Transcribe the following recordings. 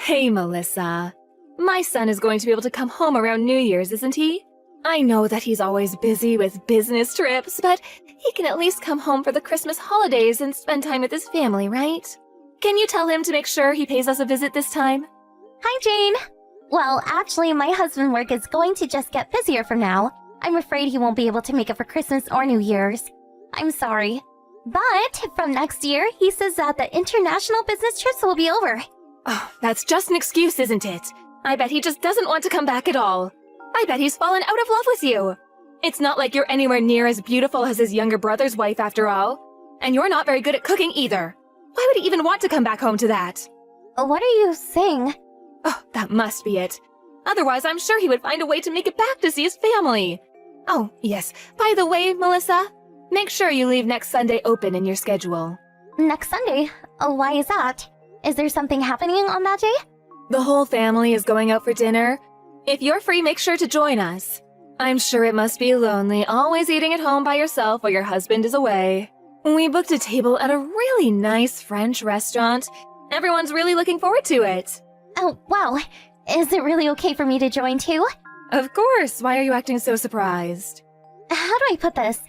Hey, Melissa. My son is going to be able to come home around New Year's, isn't he? I know that he's always busy with business trips, but he can at least come home for the Christmas holidays and spend time with his family, right? Can you tell him to make sure he pays us a visit this time? Hi, Jane. Well, actually, my husband's work is going to just get busier from now. I'm afraid he won't be able to make it for Christmas or New Year's. I'm sorry. But from next year, he says that the international business trips will be over. Oh, that's just an excuse, isn't it? I bet he just doesn't want to come back at all. I bet he's fallen out of love with you. It's not like you're anywhere near as beautiful as his younger brother's wife after all. And you're not very good at cooking either. Why would he even want to come back home to that? What are you saying? Oh, that must be it. Otherwise, I'm sure he would find a way to make it back to see his family. Oh, yes. By the way, Melissa, make sure you leave next Sunday open in your schedule. Next Sunday? Why is that? Is there something happening on that day? The whole family is going out for dinner. If you're free, make sure to join us. I'm sure it must be lonely, always eating at home by yourself while your husband is away. We booked a table at a really nice French restaurant. Everyone's really looking forward to it. Oh, wow. Is it really okay for me to join too? Of course. Why are you acting so surprised? How do I put this?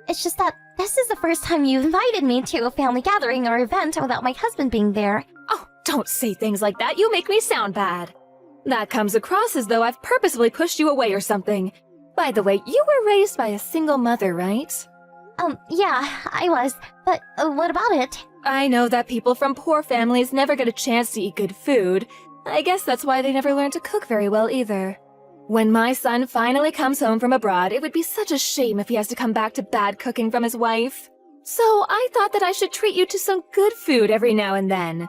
It's just that this is the first time you invited me to a family gathering or event without my husband being there. Oh, don't say things like that. You make me sound bad. That comes across as though I've purposefully pushed you away or something. By the way, you were raised by a single mother, right? Yeah, I was. But what about it? I know that people from poor families never get a chance to eat good food. I guess that's why they never learn to cook very well either. When my son finally comes home from abroad, it would be such a shame if he has to come back to bad cooking from his wife. So I thought that I should treat you to some good food every now and then.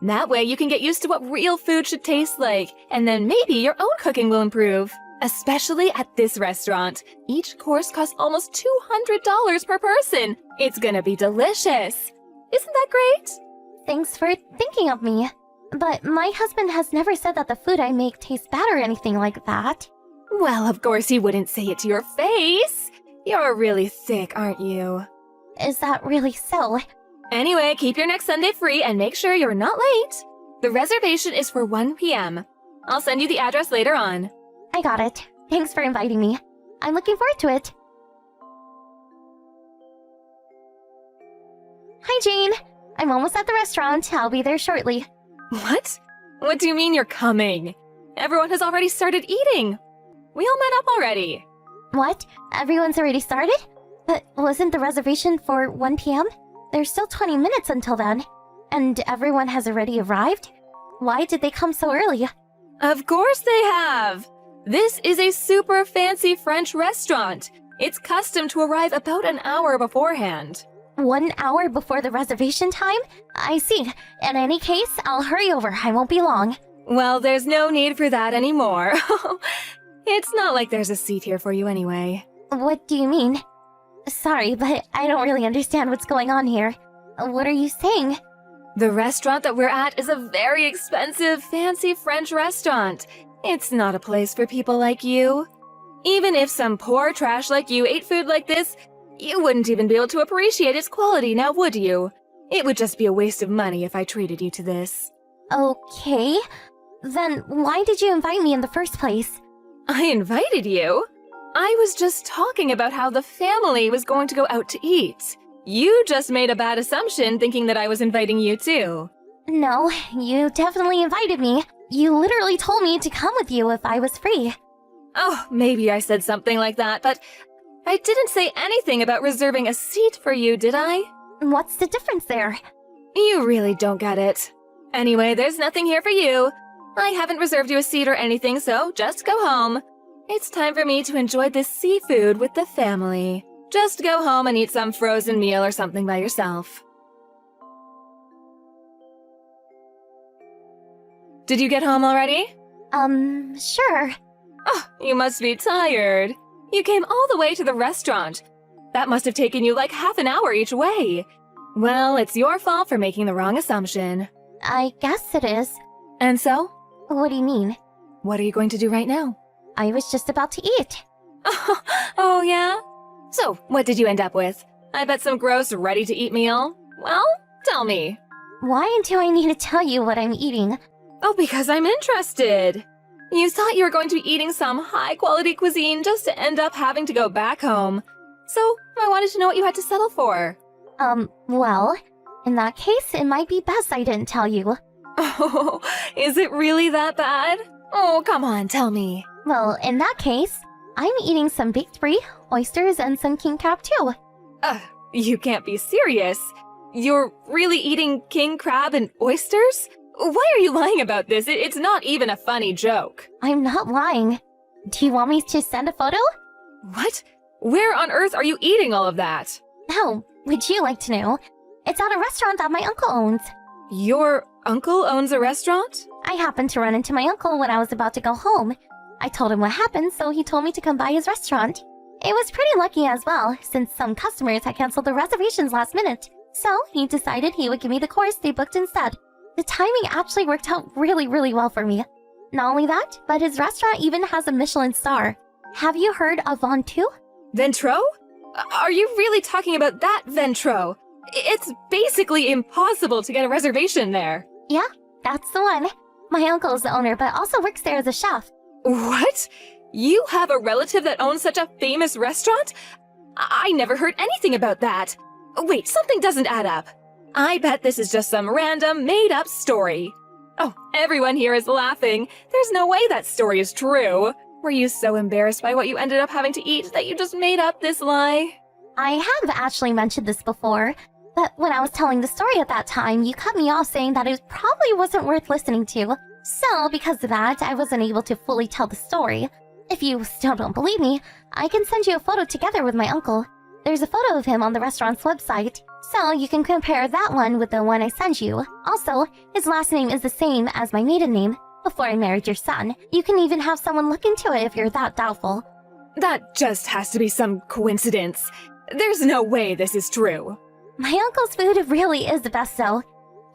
That way you can get used to what real food should taste like, and then maybe your own cooking will improve. Especially at this restaurant. Each course costs almost $200 per person. It's gonna be delicious. Isn't that great? Thanks for thinking of me. But my husband has never said that the food I make tastes bad or anything like that. Well, of course he wouldn't say it to your face. You're really thick, aren't you? Is that really so? Anyway, keep your next Sunday free and make sure you're not late. The reservation is for 1 p.m. I'll send you the address later on. I got it. Thanks for inviting me. I'm looking forward to it. Hi, Jane. I'm almost at the restaurant. I'll be there shortly. What? What do you mean you're coming? Everyone has already started eating. We all met up already. What? Everyone's already started? But wasn't the reservation for 1 p.m.? There's still 20 minutes until then. And everyone has already arrived? Why did they come so early? Of course they have! This is a super fancy French restaurant. It's custom to arrive about an hour beforehand. 1 hour before the reservation time? I see. In any case, I'll hurry over. I won't be long. Well, there's no need for that anymore. It's not like there's a seat here for you anyway. What do you mean? Sorry, but I don't really understand what's going on here. What are you saying? The restaurant that we're at is a very expensive, fancy French restaurant. It's not a place for people like you. Even if some poor trash like you ate food like this, you wouldn't even be able to appreciate its quality, now would you? It would just be a waste of money if I treated you to this. Okay. Then why did you invite me in the first place? I invited you? I was just talking about how the family was going to go out to eat. You just made a bad assumption thinking that I was inviting you too. No, you definitely invited me. You literally told me to come with you if I was free. Oh, maybe I said something like that, but I didn't say anything about reserving a seat for you, did I? What's the difference there? You really don't get it. Anyway, there's nothing here for you. I haven't reserved you a seat or anything, so just go home. It's time for me to enjoy this seafood with the family. Just go home and eat some frozen meal or something by yourself. Did you get home already? Sure. Oh, you must be tired. You came all the way to the restaurant. That must have taken you like half an hour each way. Well, it's your fault for making the wrong assumption. I guess it is. And so? What do you mean? What are you going to do right now? I was just about to eat. Oh, yeah? So, what did you end up with? I bet some gross, ready-to-eat meal? Well, tell me. Why do I need to tell you what I'm eating? Oh, because I'm interested. You thought you were going to be eating some high-quality cuisine just to end up having to go back home. So, I wanted to know what you had to settle for. Well, in that case, it might be best I didn't tell you. Oh, is it really that bad? Oh, come on, tell me. Well, in that case, I'm eating some baked brie, oysters, and some king crab too. You can't be serious. You're really eating king crab and oysters? Why are you lying about this? It's not even a funny joke. I'm not lying. Do you want me to send a photo? What? Where on earth are you eating all of that? No, would you like to know? It's at a restaurant that my uncle owns. Your uncle owns a restaurant? I happened to run into my uncle when I was about to go home. I told him what happened, so he told me to come by his restaurant. It was pretty lucky as well, since some customers had canceled their reservations last minute. So he decided he would give me the course they booked instead. The timing actually worked out really well for me. Not only that, but his restaurant even has a Michelin star. Have you heard of Ventoux? Ventro? Are you really talking about that Ventro? It's basically impossible to get a reservation there. Yeah, that's the one. My uncle is the owner, but also works there as a chef. What? You have a relative that owns such a famous restaurant? I never heard anything about that. Wait, something doesn't add up. I bet this is just some random, made-up story. Oh, everyone here is laughing. There's no way that story is true. Were you so embarrassed by what you ended up having to eat that you just made up this lie? I have actually mentioned this before, but when I was telling the story at that time, you cut me off saying that it probably wasn't worth listening to. So, because of that, I wasn't able to fully tell the story. If you still don't believe me, I can send you a photo together with my uncle. There's a photo of him on the restaurant's website, so you can compare that one with the one I sent you. Also, his last name is the same as my maiden name. Before I married your son, you can even have someone look into it if you're that doubtful. That just has to be some coincidence. There's no way this is true. My uncle's food really is the best though.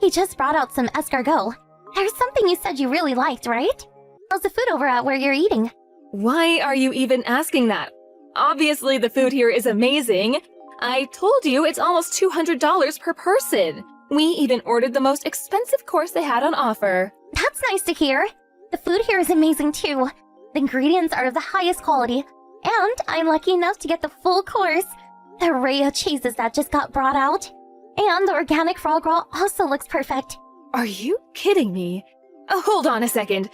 He just brought out some escargot. There's something you said you really liked, right? How's the food over at where you're eating? Why are you even asking that? Obviously the food here is amazing. I told you it's almost $200 per person. We even ordered the most expensive course they had on offer. That's nice to hear. The food here is amazing too. The ingredients are of the highest quality, and I'm lucky enough to get the full course. The array of cheeses that just got brought out. And the organic foie gras also looks perfect. Are you kidding me? Hold on a second.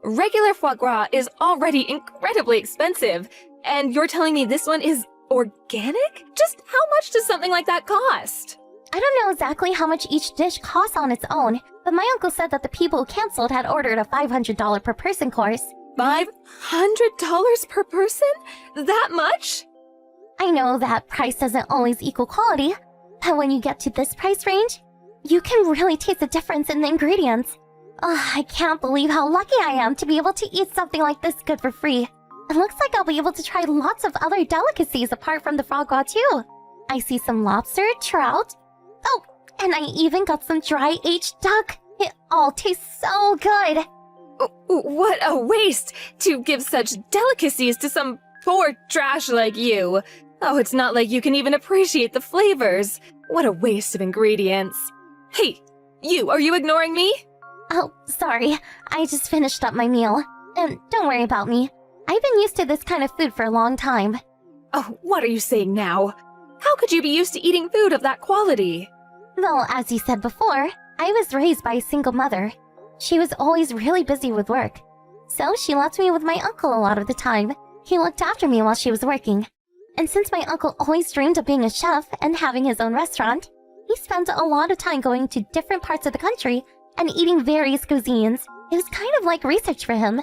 Regular foie gras is already incredibly expensive, and you're telling me this one is organic? Just how much does something like that cost? I don't know exactly how much each dish costs on its own, but my uncle said that the people who canceled had ordered a $500 per person course. $500 per person? That much? I know that price doesn't always equal quality, but when you get to this price range, you can really taste the difference in the ingredients. I can't believe how lucky I am to be able to eat something like this good for free. It looks like I'll be able to try lots of other delicacies apart from the foie gras too. I see some lobster, trout. Oh, and I even got some dry aged duck. It all tastes so good. What a waste to give such delicacies to some poor trash like you. Oh, it's not like you can even appreciate the flavors. What a waste of ingredients. Hey, are you ignoring me? Oh, sorry. I just finished up my meal. And don't worry about me. I've been used to this kind of food for a long time. Oh, what are you saying now? How could you be used to eating food of that quality? Well, as you said before, I was raised by a single mother. She was always really busy with work. So she left me with my uncle a lot of the time. He looked after me while she was working. And since my uncle always dreamed of being a chef and having his own restaurant, he spent a lot of time going to different parts of the country and eating various cuisines. It was kind of like research for him.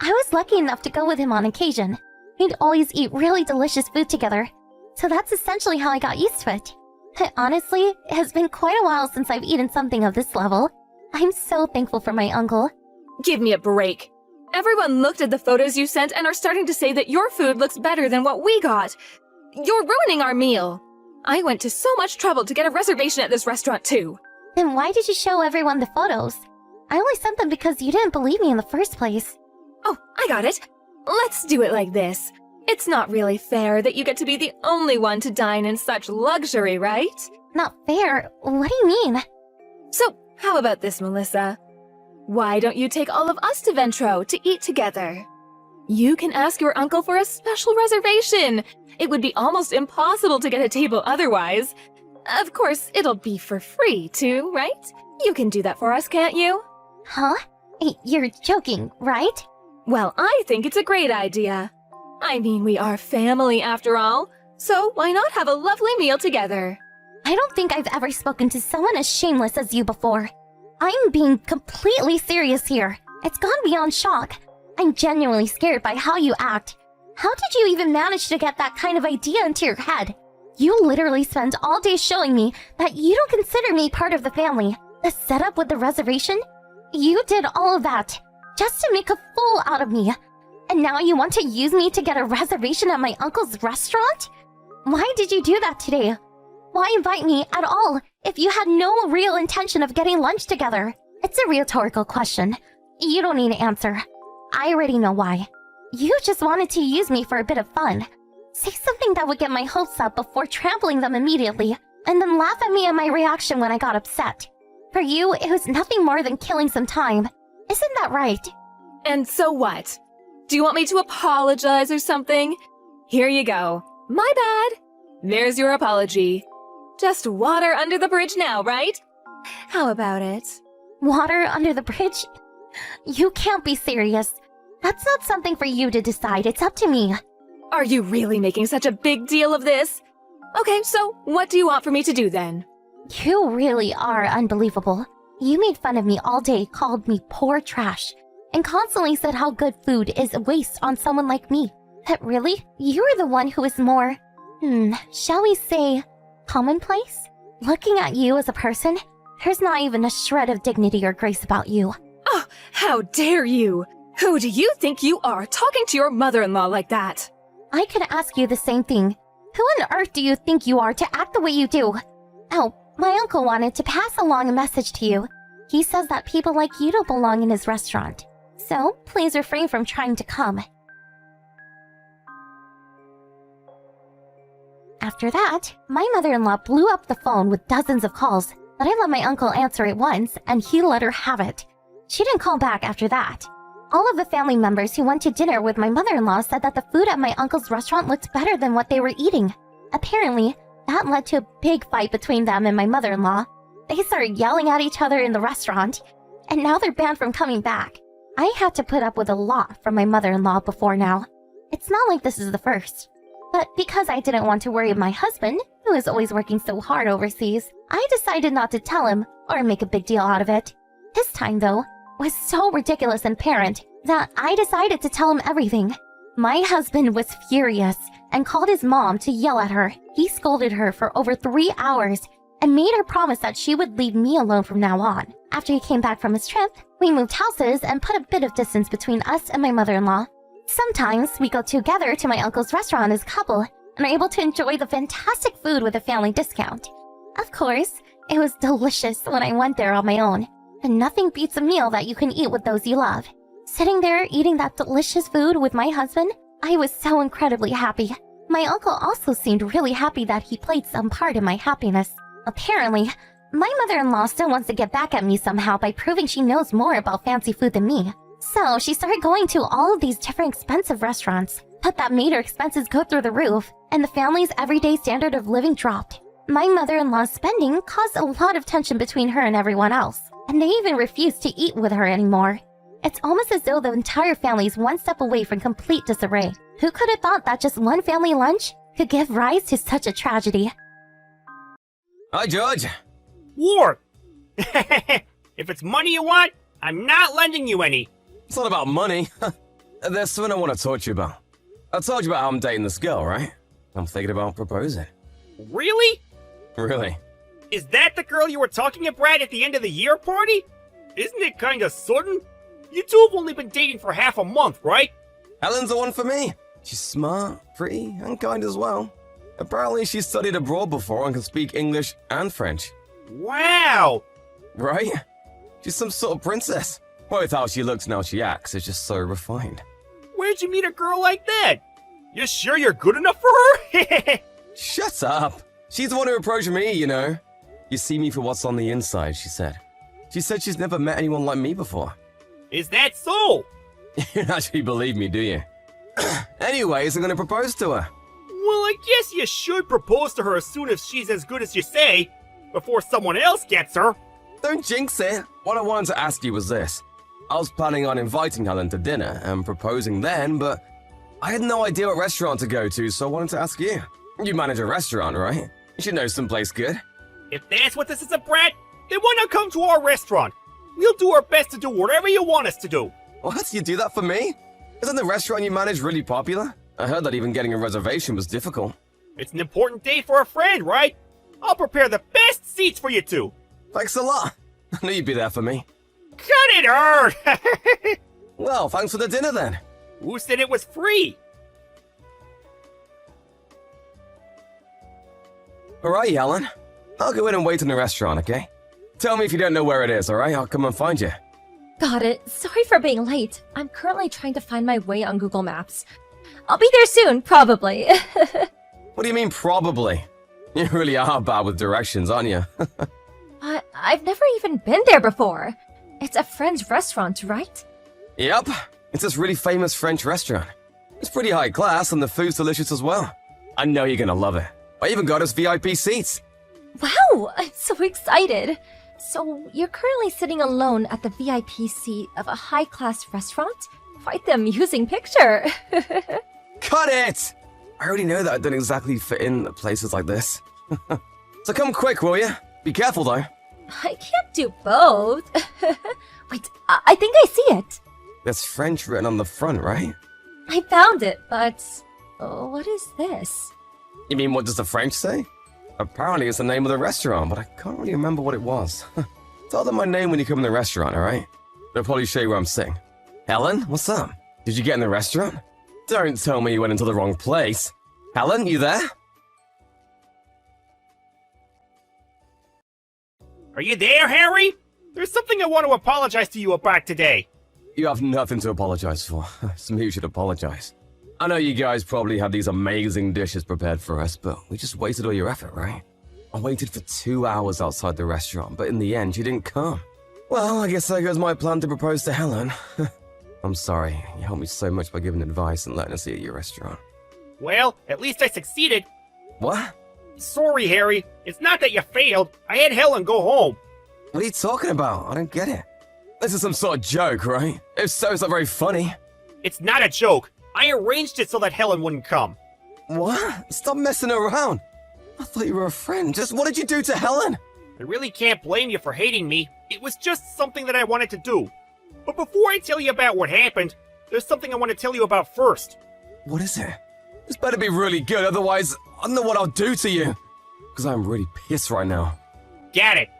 I was lucky enough to go with him on occasion. We'd always eat really delicious food together. So that's essentially how I got used to it. Honestly, it has been quite a while since I've eaten something of this level. I'm so thankful for my uncle. Give me a break. Everyone looked at the photos you sent and are starting to say that your food looks better than what we got. You're ruining our meal. I went to so much trouble to get a reservation at this restaurant too. Then why did you show everyone the photos? I only sent them because you didn't believe me in the first place. Oh, I got it. Let's do it like this. It's not really fair that you get to be the only one to dine in such luxury, right? Not fair? What do you mean? So, how about this, Melissa? Why don't you take all of us to Ventro to eat together? You can ask your uncle for a special reservation. It would be almost impossible to get a table otherwise. Of course, it'll be for free too, right? You can do that for us, can't you? Huh? You're joking, right? Well, I think it's a great idea. I mean, we are family after all, so why not have a lovely meal together? I don't think I've ever spoken to someone as shameless as you before. I'm being completely serious here. It's gone beyond shock. I'm genuinely scared by how you act. How did you even manage to get that kind of idea into your head? You literally spend all day showing me that you don't consider me part of the family. The setup with the reservation? You did all of that just to make a fool out of me. And now you want to use me to get a reservation at my uncle's restaurant? Why did you do that today? Why invite me at all if you had no real intention of getting lunch together? It's a rhetorical question. You don't need to answer. I already know why. You just wanted to use me for a bit of fun. Say something that would get my hopes up before trampling them immediately, and then laugh at me at my reaction when I got upset. For you, it was nothing more than killing some time. Isn't that right? And so what? Do you want me to apologize or something? Here you go. My bad. There's your apology. Just water under the bridge now, right? How about it? Water under the bridge? You can't be serious. That's not something for you to decide. It's up to me. Are you really making such a big deal of this? Okay, so what do you want for me to do then? You really are unbelievable. You made fun of me all day, called me poor trash, and constantly said how good food is a waste on someone like me. But really, you're the one who is more, shall we say, commonplace? Looking at you as a person, there's not even a shred of dignity or grace about you. Oh, how dare you! Who do you think you are talking to your mother-in-law like that? I could ask you the same thing. Who on earth do you think you are to act the way you do? Oh, my uncle wanted to pass along a message to you. He says that people like you don't belong in his restaurant. So, please refrain from trying to come. After that, my mother-in-law blew up the phone with dozens of calls, but I let my uncle answer it once, and he let her have it. She didn't call back after that. All of the family members who went to dinner with my mother-in-law said that the food at my uncle's restaurant looked better than what they were eating. Apparently, that led to a big fight between them and my mother-in-law. They started yelling at each other in the restaurant, and now they're banned from coming back. I had to put up with a lot from my mother-in-law before now. It's not like this is the first. But because I didn't want to worry my husband, who is always working so hard overseas, I decided not to tell him or make a big deal out of it. This time, though, was so ridiculous and apparent that I decided to tell him everything. My husband was furious and called his mom to yell at her. He scolded her for over 3 hours and made her promise that she would leave me alone from now on. After he came back from his trip, we moved houses and put a bit of distance between us and my mother-in-law. Sometimes we go together to my uncle's restaurant as a couple and are able to enjoy the fantastic food with a family discount. Of course, it was delicious when I went there on my own, and nothing beats a meal that you can eat with those you love. Sitting there eating that delicious food with my husband, I was so incredibly happy. My uncle also seemed really happy that he played some part in my happiness. Apparently, my mother-in-law still wants to get back at me somehow by proving she knows more about fancy food than me. So she started going to all of these different expensive restaurants, but that made her expenses go through the roof, and the family's everyday standard of living dropped. My mother-in-law's spending caused a lot of tension between her and everyone else, and they even refused to eat with her anymore. It's almost as though the entire family is one step away from complete disarray. Who could have thought that just one family lunch could give rise to such a tragedy? Hi, George. Ward! If it's money you want, I'm not lending you any. It's not about money. There's something I want to talk to you about. I told you about how I'm dating this girl, right? I'm thinking about proposing. Really? Really? Is that the girl you were talking to Brad at the end of the year party? Isn't it kinda sudden? You two have only been dating for half a month, right? Helen's the one for me. She's smart, pretty, and kind as well. Apparently she studied abroad before and can speak English and French. Wow! Right? She's some sort of princess. Both how she looks and how she acts is just so refined. Where'd you meet a girl like that? You sure you're good enough for her? Shut up! She's the one who approached me, you know. You see me for what's on the inside, she said. She said she's never met anyone like me before. Is that so? You don't actually believe me, do you? Anyways, I'm gonna propose to her. Well, I guess you should propose to her as soon as she's as good as you say, before someone else gets her. Don't jinx it. What I wanted to ask you was this. I was planning on inviting Helen to dinner and proposing then, but I had no idea what restaurant to go to, so I wanted to ask you. You manage a restaurant, right? You should know someplace good. If that's what this is, Brad, then why not come to our restaurant? We'll do our best to do whatever you want us to do. What? You do that for me? Isn't the restaurant you manage really popular? I heard that even getting a reservation was difficult. It's an important day for a friend, right? I'll prepare the best seats for you two. Thanks a lot. I knew you'd be there for me. Cut it, Erd! Well, thanks for the dinner then. Who said it was free? Alright, Helen. I'll go in and wait in the restaurant, okay? Tell me if you don't know where it is, alright? I'll come and find you. Got it. Sorry for being late. I'm currently trying to find my way on Google Maps. I'll be there soon, probably. What do you mean, probably? You really are bad with directions, aren't you? I've never even been there before. It's a French restaurant, right? Yep. It's this really famous French restaurant. It's pretty high class and the food's delicious as well. I know you're gonna love it. I even got us VIP seats. Wow, I'm so excited. So, you're currently sitting alone at the VIP seat of a high-class restaurant? Quite the amusing picture. Cut it! I already know that I don't exactly fit in at places like this. So come quick, will you? Be careful, though. I can't do both. Wait, I think I see it. There's French written on the front, right? I found it, but what is this? You mean, what does the French say? Apparently it's the name of the restaurant, but I can't really remember what it was. Tell them my name when you come in the restaurant, alright? They'll probably show you where I'm sitting. Helen, what's up? Did you get in the restaurant? Don't tell me you went into the wrong place. Helen, you there? Are you there, Harry? There's something I want to apologize to you about today. You have nothing to apologize for. It's me who should apologize. I know you guys probably had these amazing dishes prepared for us, but we just wasted all your effort, right? I waited for 2 hours outside the restaurant, but in the end, you didn't come. Well, I guess there goes my plan to propose to Helen. I'm sorry. You helped me so much by giving advice and letting us eat at your restaurant. Well, at least I succeeded. What? Sorry, Harry. It's not that you failed. I had Helen go home. What are you talking about? I don't get it. This is some sort of joke, right? If so, it's not very funny. It's not a joke. I arranged it so that Helen wouldn't come. What? Stop messing around. I thought you were a friend. Just what did you do to Helen? I really can't blame you for hating me. It was just something that I wanted to do. But before I tell you about what happened, there's something I want to tell you about first. What is it? This better be really good, otherwise I don't know what I'll do to you. Because I'm really pissed right now. Got it.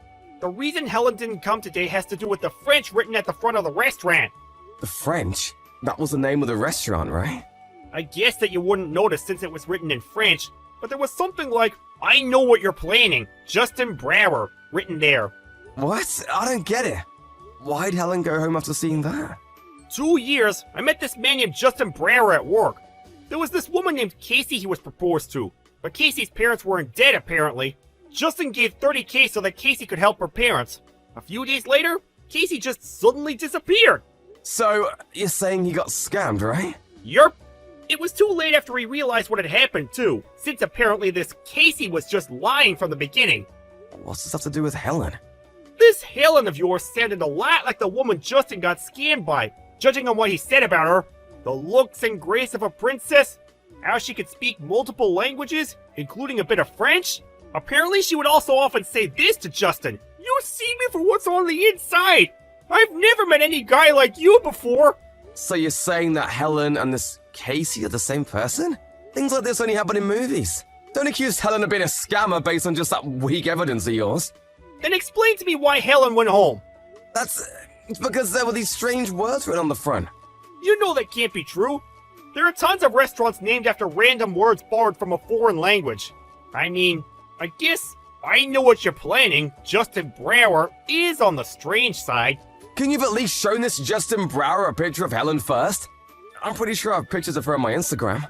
The reason Helen didn't come today has to do with the French written at the front of the restaurant. The French? That was the name of the restaurant, right? I guess that you wouldn't notice since it was written in French, but there was something like, I know what you're planning, Justin Brower, written there. What? I don't get it. Why'd Helen go home after seeing that? 2 years, I met this man named Justin Brower at work. There was this woman named Casey he was proposed to, but Casey's parents weren't dead apparently. Justin gave $30K so that Casey could help her parents. A few days later, Casey just suddenly disappeared. So, you're saying he got scammed, right? Yerp. It was too late after he realized what had happened too, since apparently this Casey was just lying from the beginning. What's this have to do with Helen? This Helen of yours sounded a lot like the woman Justin got scammed by, judging on what he said about her. The looks and grace of a princess, how she could speak multiple languages, including a bit of French. Apparently she would also often say this to Justin, "You see me for what's on the inside. I've never met any guy like you before." So you're saying that Helen and this Casey are the same person? Things like this only happen in movies. Don't accuse Helen of being a scammer based on just that weak evidence of yours. Then explain to me why Helen went home. It's because there were these strange words written on the front. You know that can't be true. There are tons of restaurants named after random words borrowed from a foreign language. I mean, I guess I know what you're planning. Justin Brower is on the strange side. Can you have at least shown this Justin Brower a picture of Helen first? I'm pretty sure I have pictures of her on my Instagram.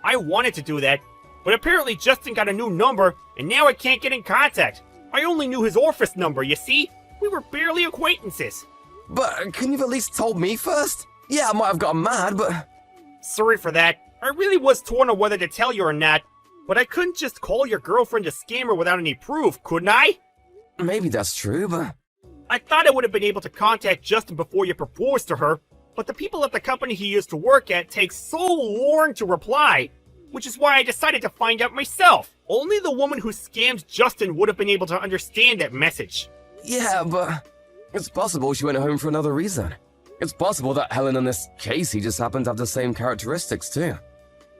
I wanted to do that, but apparently Justin got a new number, and now I can't get in contact. I only knew his office number, you see? We were barely acquaintances. But couldn't you've at least told me first? Yeah, I might have gotten mad, but... Sorry for that. I really was torn on whether to tell you or not, but I couldn't just call your girlfriend a scammer without any proof, couldn't I? Maybe that's true, but... I thought I would have been able to contact Justin before you proposed to her, but the people at the company he used to work at take so long to reply, which is why I decided to find out myself. Only the woman who scammed Justin would have been able to understand that message. Yeah, but... It's possible she went home for another reason. It's possible that Helen and this Casey just happen to have the same characteristics, too.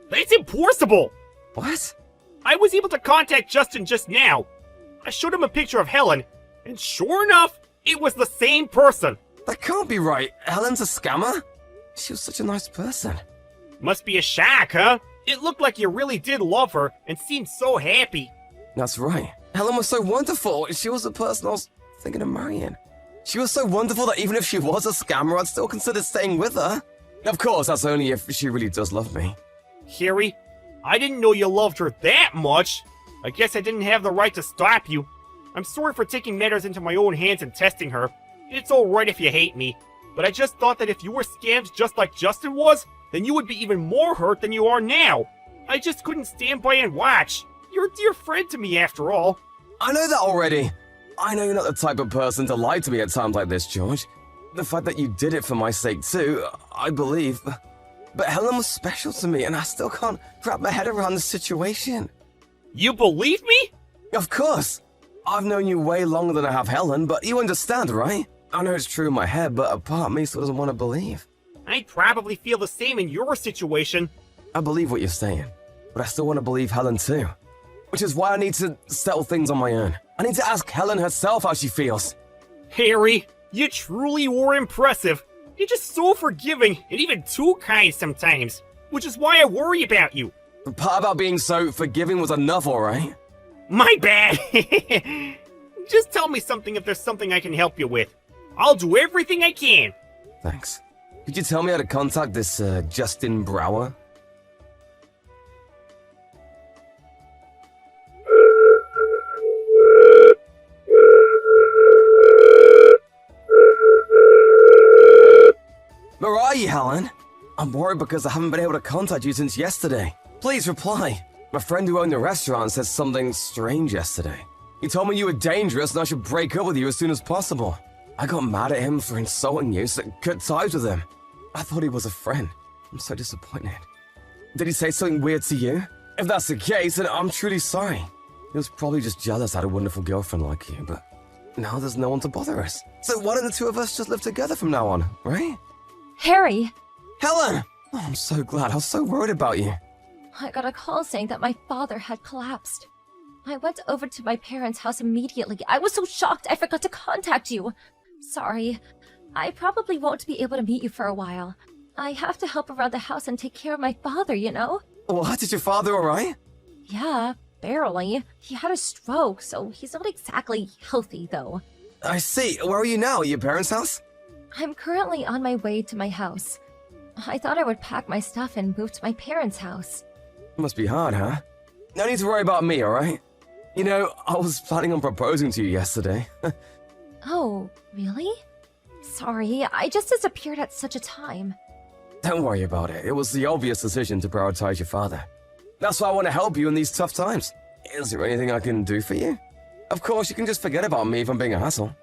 That's impossible! What? I was able to contact Justin just now. I showed him a picture of Helen, and sure enough, it was the same person. That can't be right. Helen's a scammer? She was such a nice person. Must be a shock, huh? It looked like you really did love her and seemed so happy. That's right. Helen was so wonderful. She was the person I was thinking of marrying. She was so wonderful that even if she was a scammer, I'd still consider staying with her. Of course, that's only if she really does love me. Harry, I didn't know you loved her that much. I guess I didn't have the right to stop you. I'm sorry for taking matters into my own hands and testing her. It's alright if you hate me, but I just thought that if you were scammed just like Justin was, then you would be even more hurt than you are now. I just couldn't stand by and watch. You're a dear friend to me after all. I know that already. I know you're not the type of person to lie to me at times like this, George. The fact that you did it for my sake too, I believe. But Helen was special to me, and I still can't wrap my head around the situation. You believe me? Of course. I've known you way longer than I have Helen, but you understand, right? I know it's true in my head, but a part of me still doesn't want to believe. I'd probably feel the same in your situation. I believe what you're saying, but I still want to believe Helen too. Which is why I need to settle things on my own. I need to ask Helen herself how she feels. Harry, you truly were impressive. You're just so forgiving and even too kind sometimes, which is why I worry about you. The part about being so forgiving was enough, alright? My bad. Just tell me something if there's something I can help you with. I'll do everything I can. Thanks. Could you tell me how to contact this, Justin Brower? Where are you, Helen? I'm worried because I haven't been able to contact you since yesterday. Please reply. My friend who owned the restaurant said something strange yesterday. He told me you were dangerous and I should break up with you as soon as possible. I got mad at him for insulting you, so cut ties with him. I thought he was a friend. I'm so disappointed. Did he say something weird to you? If that's the case, then I'm truly sorry. He was probably just jealous I had a wonderful girlfriend like you, but now there's no one to bother us. So why don't the two of us just live together from now on, right? Harry! Helen! Oh, I'm so glad. I was so worried about you. I got a call saying that my father had collapsed. I went over to my parents' house immediately. I was so shocked I forgot to contact you. Sorry. I probably won't be able to meet you for a while. I have to help around the house and take care of my father, you know? What? Is your father alright? Yeah, barely. He had a stroke, so he's not exactly healthy, though. I see. Where are you now? At your parents' house? I'm currently on my way to my house. I thought I would pack my stuff and move to my parents' house. Must be hard, huh? No need to worry about me, alright? You know, I was planning on proposing to you yesterday. Oh, really? Sorry, I just disappeared at such a time. Don't worry about it. It was the obvious decision to prioritize your father. That's why I want to help you in these tough times. Is there anything I can do for you? Of course, you can just forget about me if I'm being a hassle.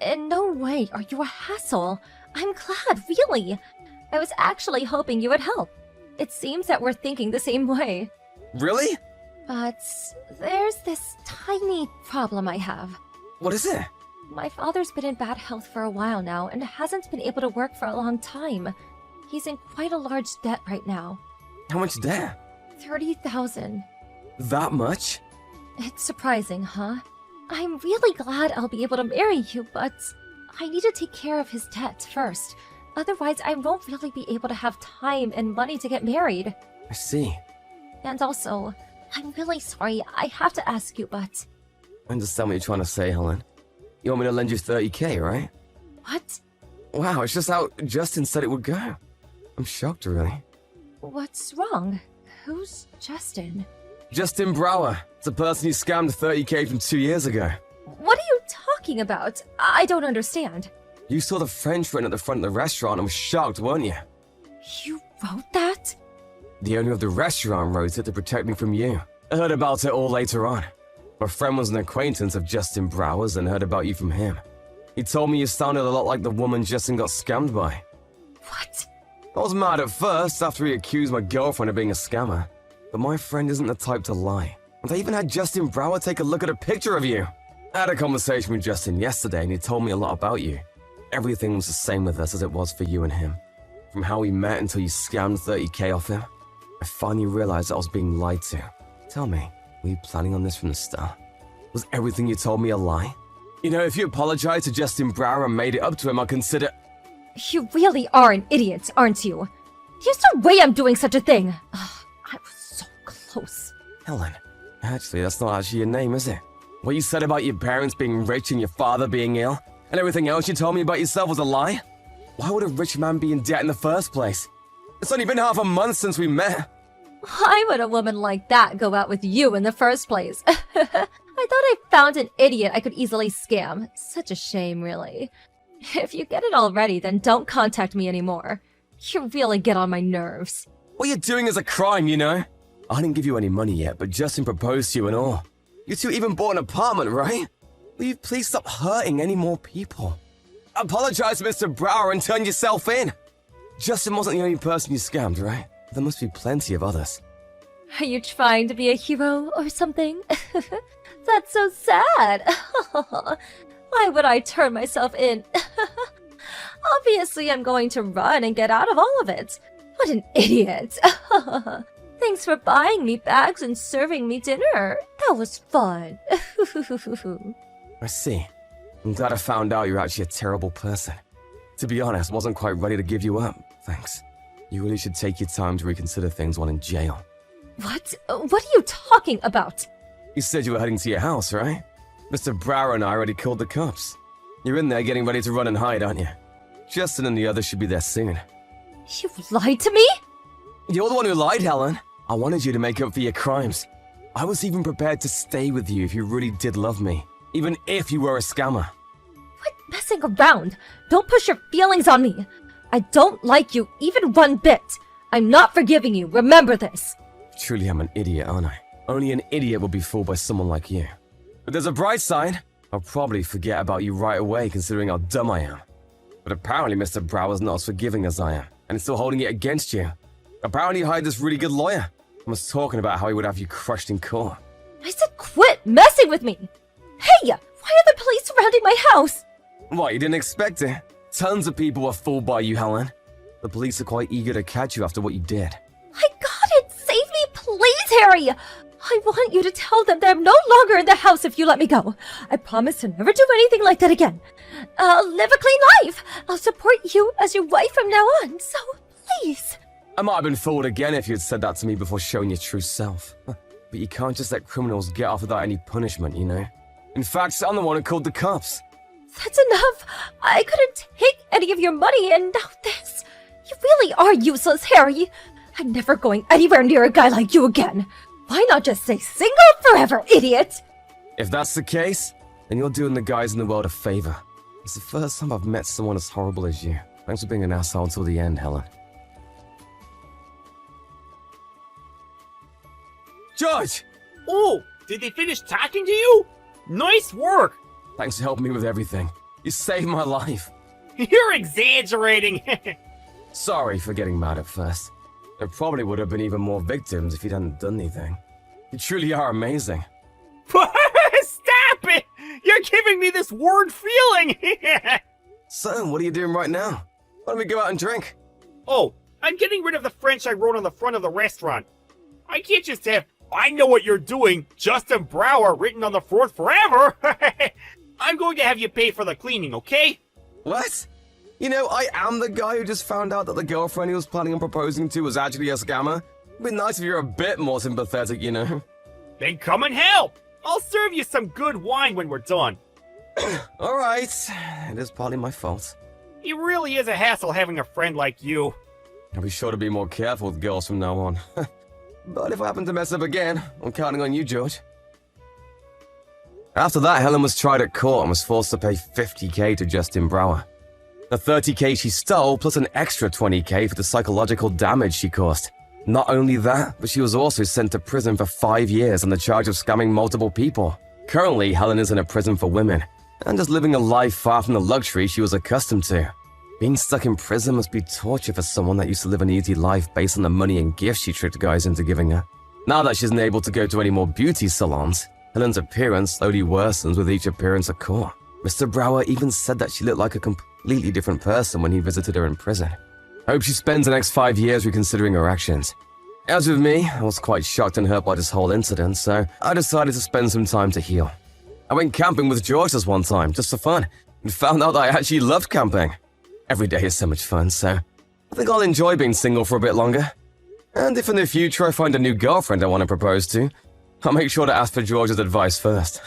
In no way are you a hassle. I'm glad, really. I was actually hoping you would help. It seems that we're thinking the same way. Really? But there's this tiny problem I have. What is it? My father's been in bad health for a while now and hasn't been able to work for a long time. He's in quite a large debt right now. How much debt? 30,000. That much? It's surprising, huh? I'm really glad I'll be able to marry you, but I need to take care of his debt first. Otherwise, I won't really be able to have time and money to get married. I see. And also, I'm really sorry, I have to ask you, but... I understand what you're trying to say, Helen. You want me to lend you 30k, right? What? Wow, it's just how Justin said it would go. I'm shocked, really. What's wrong? Who's Justin? Justin Brower. It's the person you scammed 30k from 2 years ago. What are you talking about? I don't understand. You saw the French written at the front of the restaurant and was shocked, weren't you? You wrote that? The owner of the restaurant wrote it to protect me from you. I heard about it all later on. My friend was an acquaintance of Justin Brower's and heard about you from him. He told me you sounded a lot like the woman Justin got scammed by. What? I was mad at first after he accused my girlfriend of being a scammer. But my friend isn't the type to lie. And I even had Justin Brower take a look at a picture of you. I had a conversation with Justin yesterday and he told me a lot about you. Everything was the same with us as it was for you and him. From how we met until you scammed 30k off him. I finally realized I was being lied to. Tell me, were you planning on this from the start? Was everything you told me a lie? You know, if you apologized to Justin Brower and made it up to him, I'd consider... You really are an idiot, aren't you? There's no way I'm doing such a thing. Ugh, I was so close. Helen, actually, that's not actually your name, is it? What you said about your parents being rich and your father being ill, and everything else you told me about yourself was a lie? Why would a rich man be in debt in the first place? It's only been half a month since we met. Why would a woman like that go out with you in the first place? I thought I found an idiot I could easily scam. Such a shame, really. If you get it already, then don't contact me anymore. You really get on my nerves. What you're doing is a crime, you know? I didn't give you any money yet, but Justin proposed to you and all. You two even bought an apartment, right? Will you please stop hurting any more people? Apologize to Mr. Brower and turn yourself in. Justin wasn't the only person you scammed, right? There must be plenty of others. Are you trying to be a hero or something? That's so sad. Why would I turn myself in? Obviously, I'm going to run and get out of all of it. What an idiot. Thanks for buying me bags and serving me dinner. That was fun. I see. I'm glad I found out you're actually a terrible person. To be honest, I wasn't quite ready to give you up. Thanks. You really should take your time to reconsider things while in jail. What? What are you talking about? You said you were heading to your house, right? Mr. Brower and I already called the cops. You're in there getting ready to run and hide, aren't you? Justin and the others should be there soon. You lied to me? You're the one who lied, Helen. I wanted you to make up for your crimes. I was even prepared to stay with you if you really did love me, even if you were a scammer. Quit messing around. Don't push your feelings on me. I don't like you even one bit. I'm not forgiving you. Remember this. Truly, I'm an idiot, aren't I? Only an idiot would be fooled by someone like you. But there's a bright side. I'll probably forget about you right away, considering how dumb I am. But apparently Mr. Brower's not as forgiving as I am, and is still holding it against you. Apparently you hired this really good lawyer, and was talking about how he would have you crushed in court. I said quit messing with me. Hey, why are the police surrounding my house? What, you didn't expect it? Tons of people were fooled by you, Helen. The police are quite eager to catch you after what you did. I got it. Save me, please, Harry. I want you to tell them that I'm no longer in the house if you let me go. I promise to never do anything like that again. I'll live a clean life. I'll support you as your wife from now on, so please. I might have been fooled again if you had said that to me before showing your true self. But you can't just let criminals get off without any punishment, you know? In fact, I'm the one who called the cops. That's enough. I couldn't take any of your money, and now this. You really are useless, Harry. I'm never going anywhere near a guy like you again. Why not just stay single forever, idiot? If that's the case, then you're doing the guys in the world a favor. It's the first time I've met someone as horrible as you. Thanks for being an asshole until the end, Helen. George! Oh, did they finish talking to you? Nice work! Thanks for helping me with everything. You saved my life. You're exaggerating! Sorry for getting mad at first. There probably would have been even more victims if you hadn't done anything. You truly are amazing. Stop it! You're giving me this weird feeling! So, what are you doing right now? Why don't we go out and drink? Oh, I'm getting rid of the French I wrote on the front of the restaurant. I can't just have, I know what you're doing, Justin Brower written on the front forever! I'm going to have you pay for the cleaning, okay? What? You know, I am the guy who just found out that the girlfriend he was planning on proposing to was actually a scammer. It'd be nice if you're a bit more sympathetic, you know? Then come and help! I'll serve you some good wine when we're done. Alright, it is partly my fault. It really is a hassle having a friend like you. I'll be sure to be more careful with girls from now on. But if I happen to mess up again, I'm counting on you, George. After that, Helen was tried at court and was forced to pay $50,000 to Justin Brower. The 30k she stole plus an extra 20k for the psychological damage she caused. Not only that, but she was also sent to prison for 5 years on the charge of scamming multiple people. Currently, Helen is in a prison for women, and is living a life far from the luxury she was accustomed to. Being stuck in prison must be torture for someone that used to live an easy life based on the money and gifts she tricked guys into giving her. Now that she isn't able to go to any more beauty salons, Helen's appearance slowly worsens with each appearance at court. Mr. Brower even said that she looked like a completely different person when he visited her in prison. I hope she spends the next 5 years reconsidering her actions. As with me, I was quite shocked and hurt by this whole incident, so I decided to spend some time to heal. I went camping with George this one time, just for fun, and found out that I actually loved camping. Every day is so much fun, so I think I'll enjoy being single for a bit longer. And if in the future I find a new girlfriend I want to propose to, I'll make sure to ask for George's advice first.